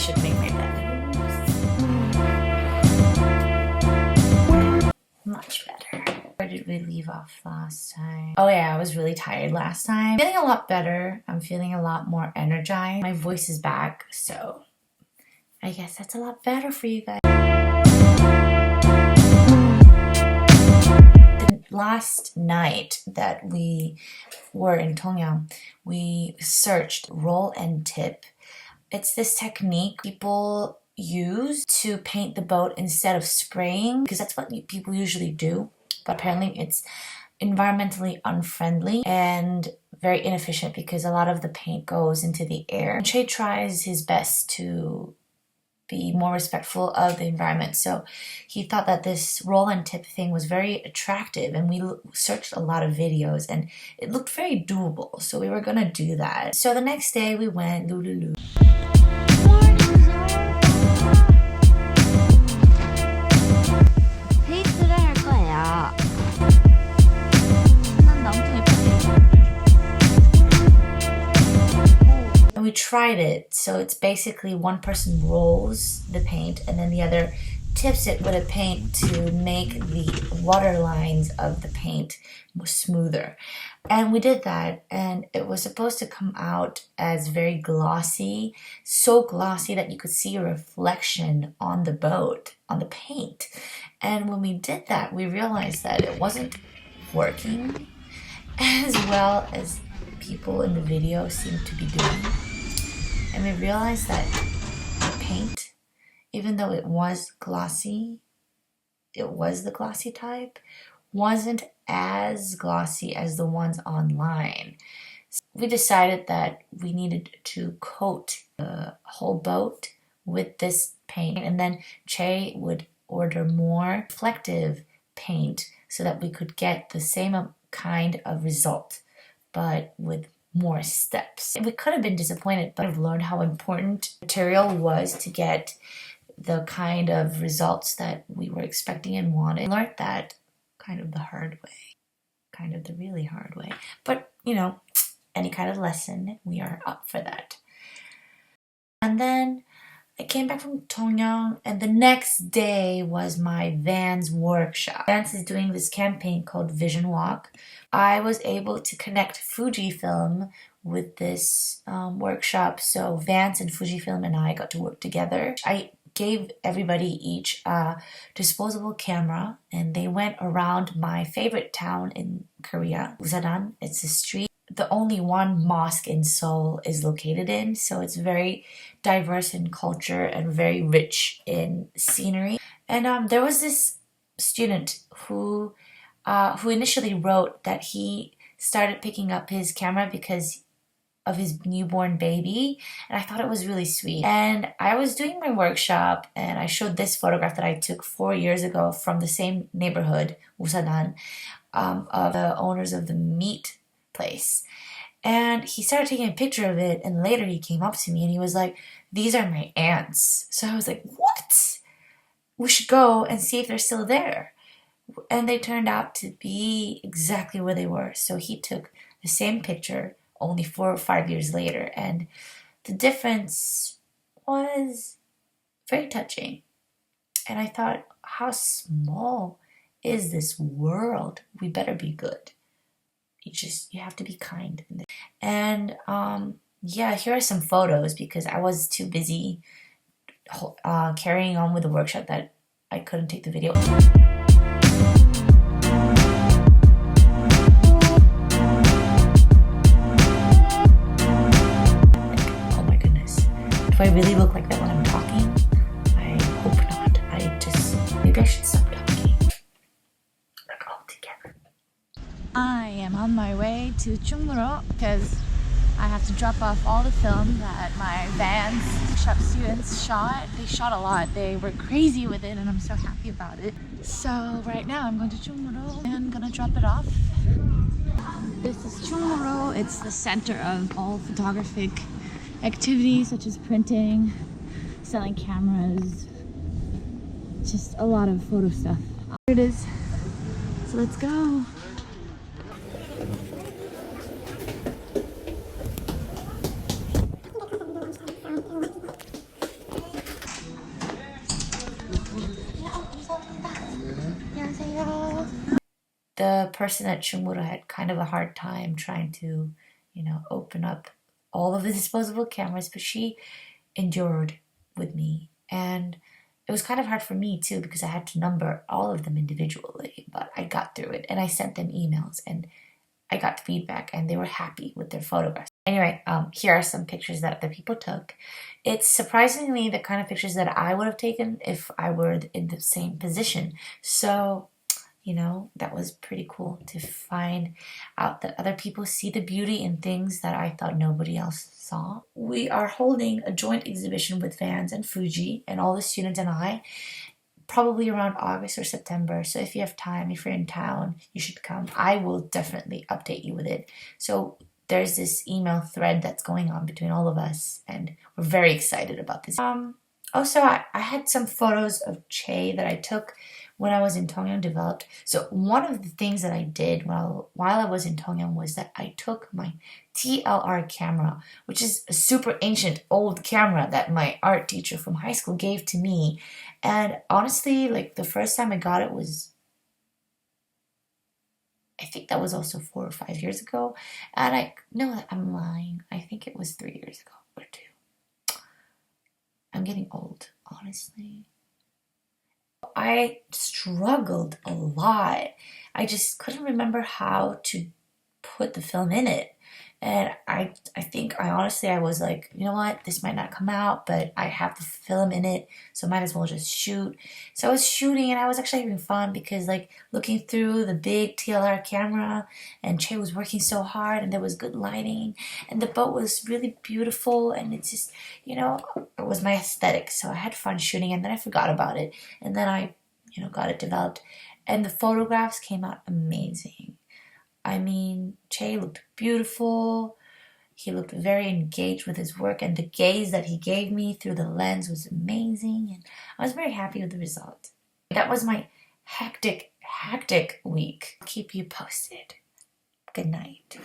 should make my bed. Much better. Where did we leave off last time? Oh yeah, I was really tired last time. Feeling a lot better. I'm feeling a lot more energized. My voice is back, so I guess that's a lot better for you guys. The last night that we were in Tongyeong, we searched roll and tip. It's this technique people use to paint the boat instead of spraying, because that's what people usually do. But apparently it's environmentally unfriendly and very inefficient because a lot of the paint goes into the air. Che tries his best to be more respectful of the environment, so he thought that this roll and tip thing was very attractive, and we searched a lot of videos and it looked very doable, so we were gonna do that. So the next day we went Lululu. 페인트를 할 거예요. And we tried it, so it's basically one person rolls the paint and then the other tips it with a paint to make the water lines of the paint smoother. And we did that, and it was supposed to come out as very glossy, so glossy that you could see a reflection on the boat, on the paint. And when we did that, we realized that it wasn't working as well as people in the video seemed to be doing. And we realized that the paint, even though it was glossy, it was the glossy type, wasn't as glossy as the ones online. So we decided that we needed to coat the whole boat with this paint, and then Che would order more reflective paint so that we could get the same kind of result, but with more steps. We could have been disappointed, but I've learned how important material was to get the kind of results that we were expecting and wanted. I learned that kind of the hard way, kind of the really hard way. But, you know, any kind of lesson, we are up for that. And then I came back from Tongyeong, and the next day was my Vans workshop. Vans is doing this campaign called Vision Walk. I was able to connect Fujifilm with this workshop, so Vans and Fujifilm and I got to work together. I gave everybody each a disposable camera, and they went around my favorite town in Korea, Busan. It's a street the only one mosque in Seoul is located in, so it's very diverse in culture and very rich in scenery. And there was this student who initially wrote that he started picking up his camera because of his newborn baby, and I thought it was really sweet. And I was doing my workshop, and I showed this photograph that I took 4 years ago from the same neighborhood, Usadan, of the owners of the meat place. And he started taking a picture of it, and later he came up to me and he was like, "These are my aunts." So I was like, "What? We should go and see if they're still there." And they turned out to be exactly where they were. So he took the same picture only 4 or 5 years later, and the difference was very touching. And I thought, how small is this world? We better be good. You have to be kind. And yeah, here are some photos because I was too busy carrying on with the workshop that I couldn't take the video. Oh my goodness. Do I really look like that when I'm talking? I hope not. Maybe I should stop talking. Like all together. I am on my way to Chungmuro because I have to drop off all the film that my Vans shop students shot. They shot a lot. They were crazy with it, and I'm so happy about it. So right now I'm going to Chungmuro and I'm gonna drop it off. This is Chungmuro. It's the center of all photographic activities such as printing, selling cameras, just a lot of photo stuff. Here it is. So let's go. the person at Chungmuro had kind of a hard time trying to, open up all of the disposable cameras, but she endured with me. And it was kind of hard for me too, because I had to number all of them individually, but I got through it and I sent them emails and I got feedback and they were happy with their photographs. Anyway, here are some pictures that the people took. It's surprisingly the kind of pictures that I would have taken if I were in the same position. So, that was pretty cool to find out that other people see the beauty in things that I thought nobody else saw. We are holding a joint exhibition with Vans and Fuji and all the students and I, probably around August or September. So if you have time, if you're in town, you should come. I will definitely update you with it. So there's this email thread that's going on between all of us, and we're very excited about this. Also, I had some photos of Che that I took when I was in Tongyeong developed. So one of the things that I did while I was in Tongyeong was that I took my TLR camera, which is a super ancient old camera that my art teacher from high school gave to me. And honestly, the first time I got it was, I think that was also 4 or 5 years ago. And I'm lying. I think it was 3 years ago or 2. I'm getting old, honestly. I struggled a lot. I just couldn't remember how to put the film in it. And I think I was like, you know what, this might not come out, but I have the film in it, so might as well just shoot. So I was shooting and I was actually having fun because looking through the big TLR camera, and Che was working so hard and there was good lighting and the boat was really beautiful, and it's just, it was my aesthetic. So I had fun shooting and then I forgot about it. And then I, got it developed and the photographs came out amazing. I mean, Che looked beautiful. He looked very engaged with his work, and the gaze that he gave me through the lens was amazing, and I was very happy with the result. That was my hectic week. I'll keep you posted. Good night.